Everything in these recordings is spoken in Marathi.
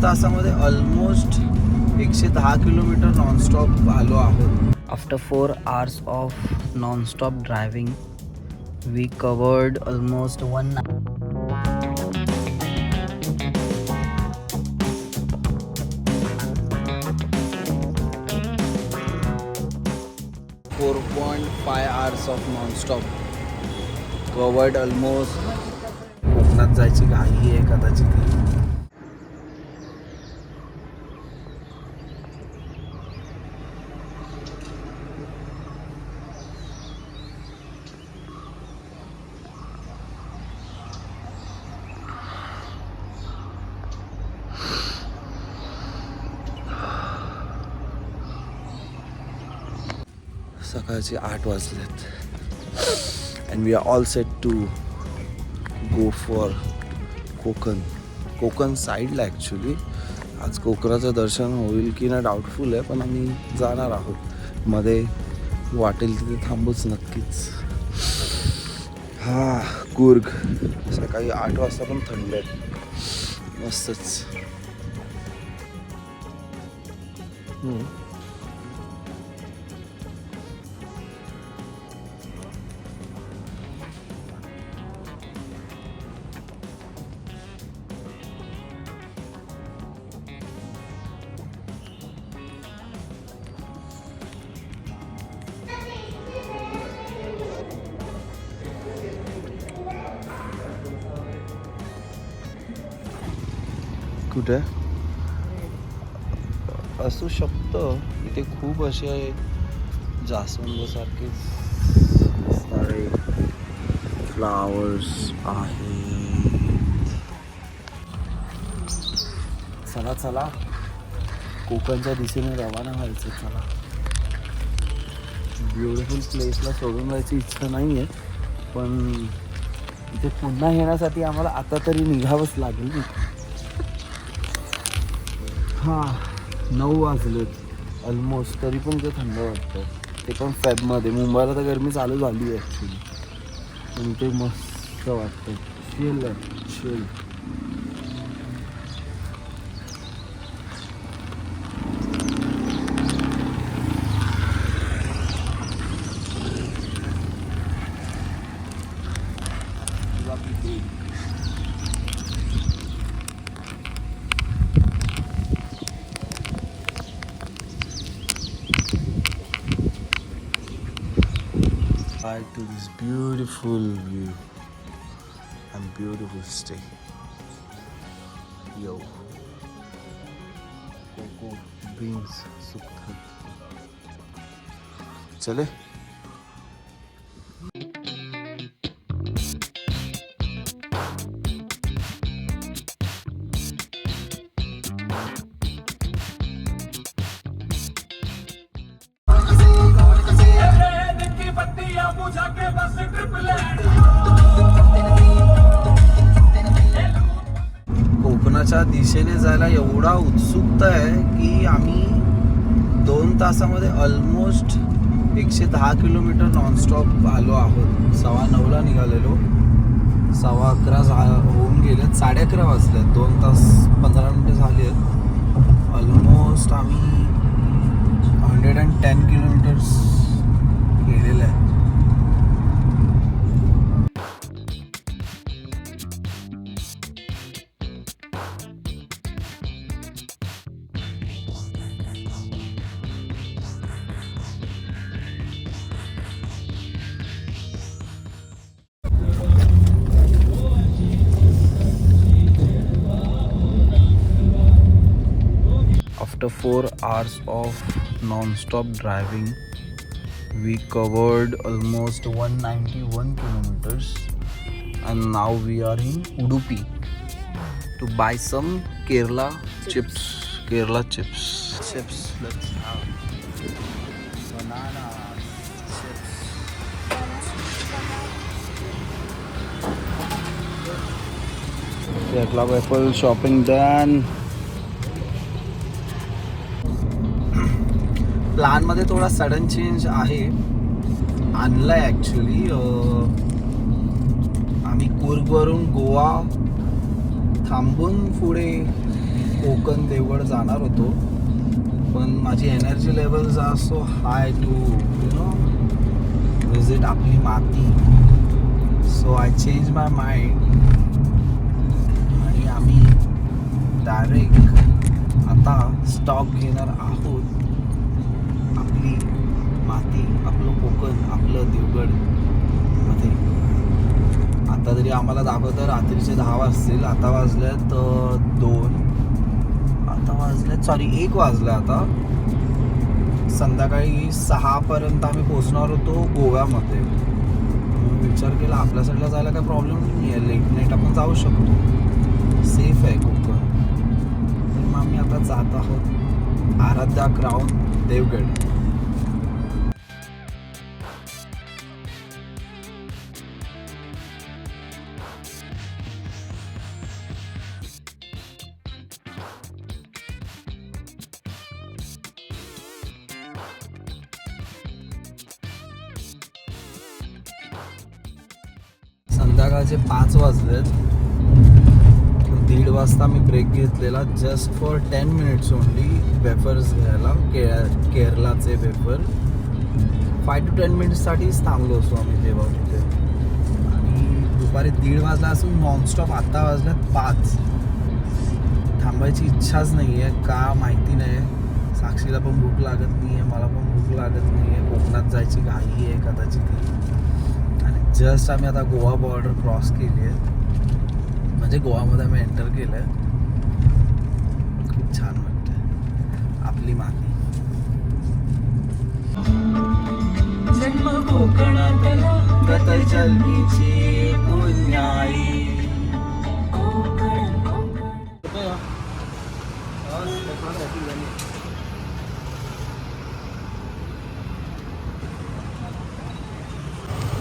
तासामध्ये ऑलमोस्ट 110 किलोमीटर नॉनस्टॉप आलो आहोत. After 4 hours of nonstop driving we covered almost 4.5 hours of nonstop covered almost. कोकणात जायची घाई आहे कदाचित. सकाळचे 8 वाजलेत and we are all set to go for Konkan साईडला. ॲक्च्युली आज कोकणाचं दर्शन होईल की नाही डाऊटफुल आहे, पण आम्ही जाणार आहोत. मध्ये वाटेल तिथे थांबूच नक्कीच. कूर्ग सकाळी 8 वाजता पण थंड आहे, मस्तच. कुठे असू शकतं. इथे खूप असे जास्वंदासारखे सारे फ्लावर्स आहेत. चला चला कोकणच्या दिशेने रवाना व्हायचं. चला, ब्युटिफुल प्लेसला सोडून जायची इच्छा नाही आहे, पण इथे पुन्हा येण्यासाठी आम्हाला आता तरी निघावंच लागेल. 9 वाजलेत ऑलमोस्ट, तरी पण ते थंड वाटतं. ते पण फेबमध्ये. मुंबईला तर गरमी चालू झाली आहे ॲक्च्युली, पण ते मस्त वाटतं. चिल आहे, chill. To this beautiful view and beautiful stay. Yo, Coco beans sukhat. चले. कोकणाच्या दिशेने जायला एवढा उत्सुकता आहे की आम्ही 2 तासामध्ये ऑलमोस्ट 110 किलोमीटर नॉनस्टॉप आलो आहोत. 9:15ला निघालेलो, 11:15 होऊन गेलेत, 11:30 वाजलेत. 2 तास 15 मिनटं झाली आहेत. ऑलमोस्ट आम्ही 110 किलोमीटर्स गेलेलं आहे. After 4 hours of non-stop driving, we covered almost 191 kilometers, and now we are in Udupi to buy some Kerala chips. Let's have banana chips. Kerala apple shopping done. प्लॅनमध्ये थोडा सडन चेंज आहे, आणलाय ॲक्च्युली. आम्ही कूर्गवरून गोवा थांबून पुढे कोकण देवगड जाणार होतो, पण माझी energy levels are so high to visit आपली माती. So I change my mind आणि आम्ही डायरेक्ट आता स्टॉप घेणार आहोत आपली माती, आपलं कोकण, आपलं देवगड मध्ये. आता तरी आम्हाला दाखवतं रात्रीचे 10 वाजतील. आता वाजल्यात 1 वाजलं. आता संध्याकाळी 6 पर्यंत आम्ही पोहोचणार होतो गोव्यामध्ये. विचार केला आपल्या साईडला जायला काही प्रॉब्लेम नाही आहे, लेट नाईट आपण जाऊ शकतो, सेफ आहे कोकण. तर मग आम्ही आता जात आहोत आराध्या क्राऊन देवगड. संध्याकाळचे 5 वाजलेत. 1:30 वाजता मी ब्रेक घेतलेला just for 10 minutes only wafers घ्यायला. केरलाचे वेफर 5 to 10 मिनिट्ससाठीच थांबलो असतो आम्ही तेव्हा तिथे. आणि दुपारी 1:30 वाजला असून नॉनस्टॉप आता वाजल्यात 5. थांबायची इच्छाच नाही आहे, का माहिती नाही. साक्षीला पण भूक लागत नाही आहे, मला पण भूक लागत नाही आहे. कोकणात जायची घाई आहे कदाचित. जस्ट आम्ही आता गोवा बॉर्डर क्रॉस केली आहे, म्हणजे गोवामध्ये आम्ही एंटर केलं आहे. खूप छान वाटतं आपली माती. जन्म कोकणातला गत जन्मीची पुण्याई.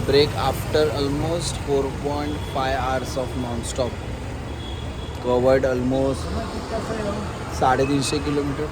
Break after almost 4.5 hours of non-stop. Covered almost 350 kilometre.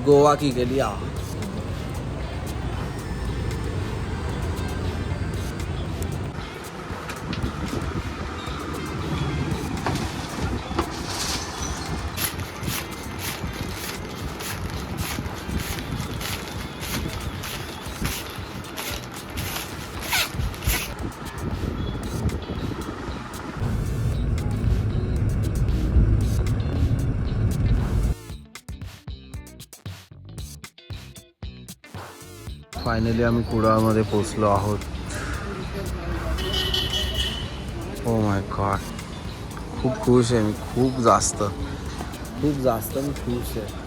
Goa की गलियां. फायनली आम्ही कुडाळमध्ये पोचलो आहोत. ओ माय गॉड, खूप खुश आहे मी, खूप जास्त मी खुश आहे.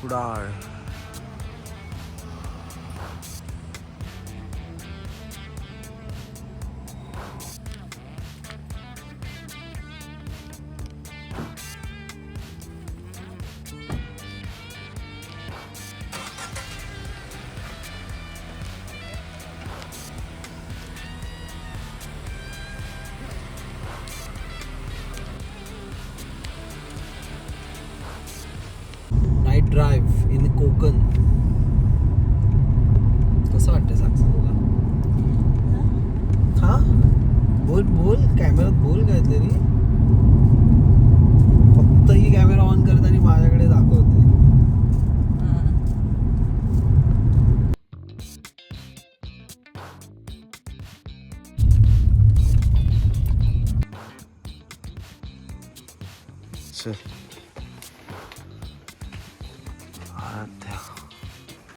कुडाळ. Drive in Konkan. कसं वाटतं साक्षी तुला? हा बोल कॅमेरात बोल काहीतरी. फक्त ही कॅमेरा ऑन करताना माझ्याकडे दाखवते. चल